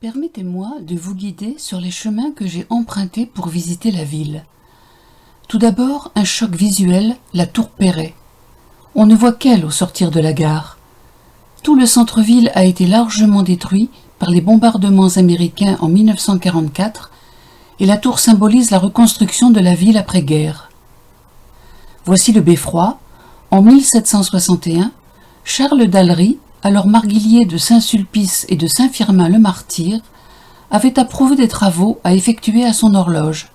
Permettez-moi de vous guider sur les chemins que j'ai empruntés pour visiter la ville. Tout d'abord, un choc visuel, la tour Perret. On ne voit qu'elle au sortir de la gare. Tout le centre-ville a été largement détruit par les bombardements américains en 1944 et la tour symbolise la reconstruction de la ville après-guerre. Voici le beffroi. En 1761, Charles d'Allery, alors marguillier de Saint-Sulpice et de Saint-Firmin-le-Martyr, avait approuvé des travaux à effectuer à son horloge.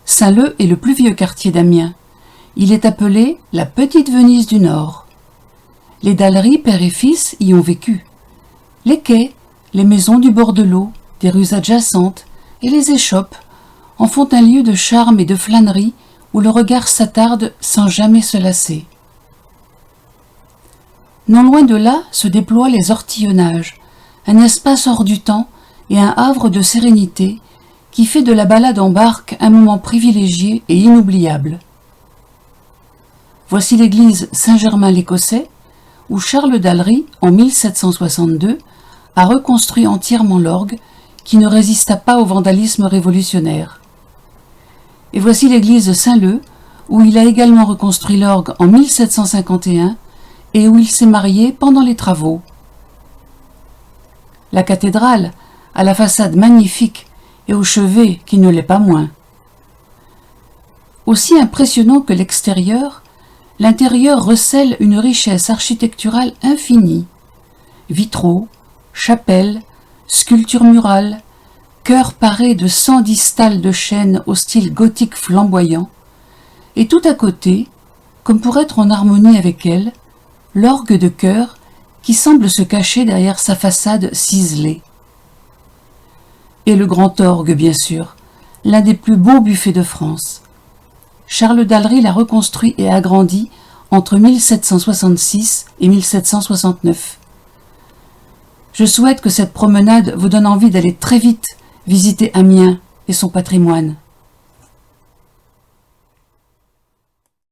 Saint-Leu est le plus vieux quartier d'Amiens. Il est appelé la Petite Venise du Nord. Les d'Allery, père et fils, y ont vécu. Les quais, les maisons du bord de l'eau, des rues adjacentes et les échoppes en font un lieu de charme et de flânerie où le regard s'attarde sans jamais se lasser. Non loin de là se déploient les Ortillonnages, un espace hors du temps et un havre de sérénité qui fait de la balade en barque un moment privilégié et inoubliable. Voici l'église Saint-Germain-l'Écossais, où Charles d'Allery, en 1762, a reconstruit entièrement l'orgue, qui ne résista pas au vandalisme révolutionnaire. Et voici l'église Saint-Leu, où il a également reconstruit l'orgue en 1751 et où il s'est marié pendant les travaux. La cathédrale, à la façade magnifique et au chevet qui ne l'est pas moins. Aussi impressionnant que l'extérieur, l'intérieur recèle une richesse architecturale infinie. Vitraux, chapelles, sculptures murales, chœurs parés de 110 stalles de chêne au style gothique flamboyant, et tout à côté, comme pour être en harmonie avec elle, l'orgue de chœur qui semble se cacher derrière sa façade ciselée. Et le grand orgue, bien sûr, l'un des plus beaux buffets de France. Charles d'Allery l'a reconstruit et agrandi entre 1766 et 1769. Je souhaite que cette promenade vous donne envie d'aller très vite visiter Amiens et son patrimoine.